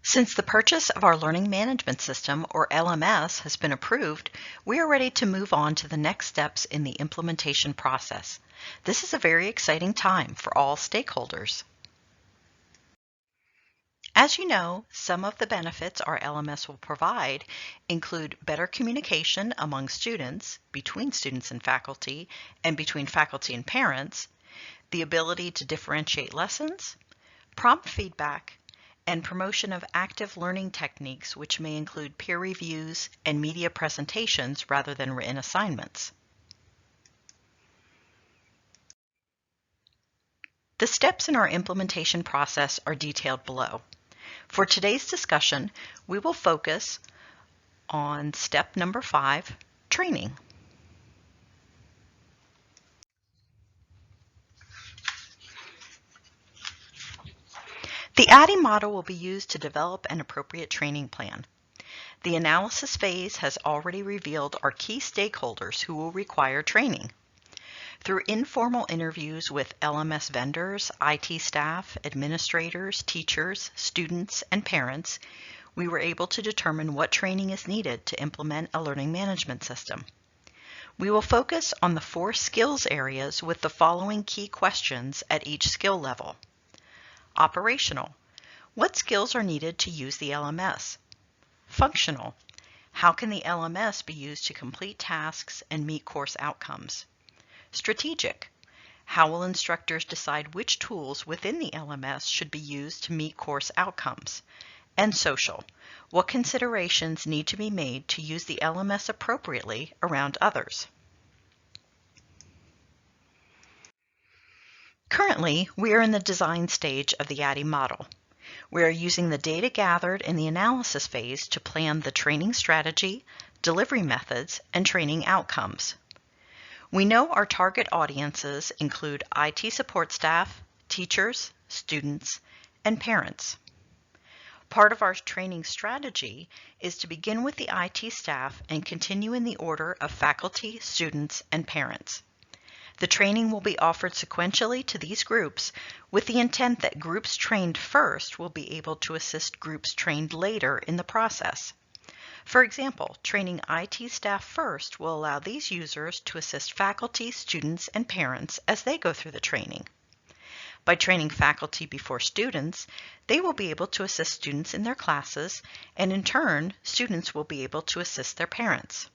Since the purchase of our Learning Management System, or LMS, has been approved, we are ready to move on to the next steps in the implementation process. This is a very exciting time for all stakeholders. As you know, some of the benefits our LMS will provide include better communication among students, between students and faculty and parents, the ability to differentiate lessons, prompt feedback, and promotion of active learning techniques, which may include peer reviews and media presentations rather than written assignments. The steps in our implementation process are detailed below. For today's discussion, we will focus on step number 5, training. The ADDIE model will be used to develop an appropriate training plan. The analysis phase has already revealed our key stakeholders who will require training. Through informal interviews with LMS vendors, IT staff, administrators, teachers, students, and parents, we were able to determine what training is needed to implement a learning management system. We will focus on the 4 skills areas with the following key questions at each skill level. Operational. What skills are needed to use the LMS? Functional. How can the LMS be used to complete tasks and meet course outcomes? Strategic. How will instructors decide which tools within the LMS should be used to meet course outcomes? And social. What considerations need to be made to use the LMS appropriately around others? Currently, we are in the design stage of the ADDIE model. We are using the data gathered in the analysis phase to plan the training strategy, delivery methods, and training outcomes. We know our target audiences include IT support staff, teachers, students, and parents. Part of our training strategy is to begin with the IT staff and continue in the order of faculty, students, and parents. The training will be offered sequentially to these groups with the intent that groups trained first will be able to assist groups trained later in the process. For example, training IT staff first will allow these users to assist faculty, students, and parents as they go through the training. By training faculty before students, they will be able to assist students in their classes, and in turn, students will be able to assist their parents.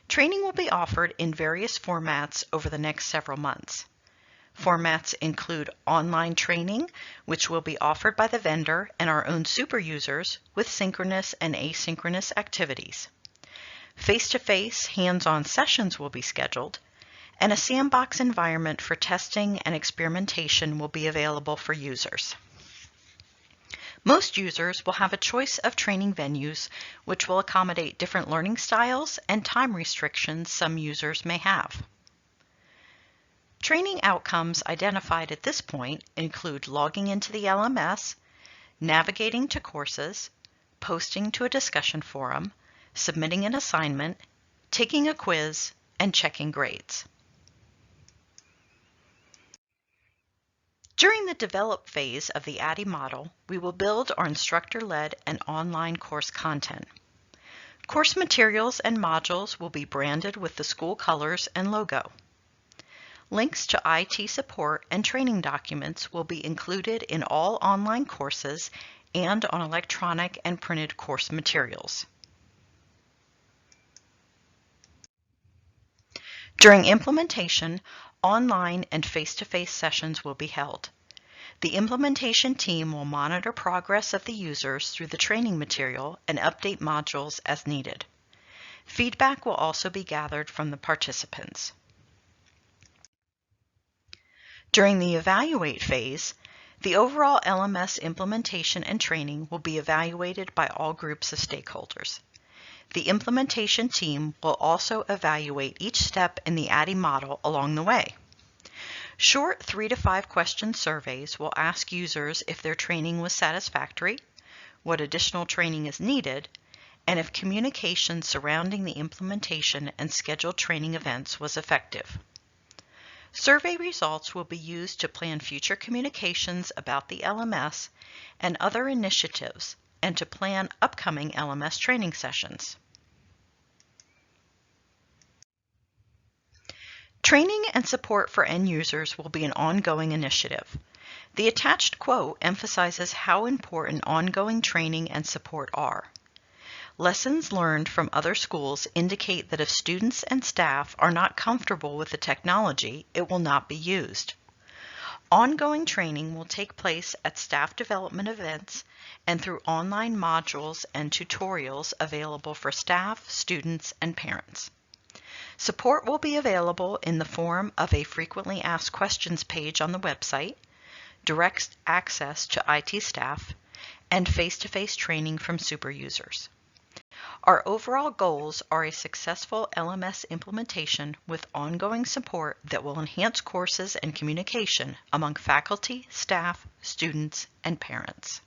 Training will be offered in various formats over the next several months. Formats include online training, which will be offered by the vendor and our own super users with synchronous and asynchronous activities. Face-to-face, hands-on sessions will be scheduled, and a sandbox environment for testing and experimentation will be available for users. Most users will have a choice of training venues which will accommodate different learning styles and time restrictions some users may have. Training outcomes identified at this point include logging into the LMS, navigating to courses, posting to a discussion forum, submitting an assignment, taking a quiz, and checking grades. During the develop phase of the ADDIE model, we will build our instructor-led and online course content. Course materials and modules will be branded with the school colors and logo. Links to IT support and training documents will be included in all online courses and on electronic and printed course materials. During implementation, online and face-to-face sessions will be held. The implementation team will monitor progress of the users through the training material and update modules as needed. Feedback will also be gathered from the participants. During the evaluate phase, the overall LMS implementation and training will be evaluated by all groups of stakeholders. The implementation team will also evaluate each step in the ADDIE model along the way. Short 3 to 5 question surveys will ask users if their training was satisfactory, what additional training is needed, and if communication surrounding the implementation and scheduled training events was effective. Survey results will be used to plan future communications about the LMS and other initiatives, and to plan upcoming LMS training sessions. Training and support for end users will be an ongoing initiative. The attached quote emphasizes how important ongoing training and support are. Lessons learned from other schools indicate that if students and staff are not comfortable with the technology, it will not be used. Ongoing training will take place at staff development events and through online modules and tutorials available for staff, students, and parents. Support will be available in the form of a frequently asked questions page on the website, direct access to IT staff, and face-to-face training from super users. Our overall goals are a successful LMS implementation with ongoing support that will enhance courses and communication among faculty, staff, students, and parents.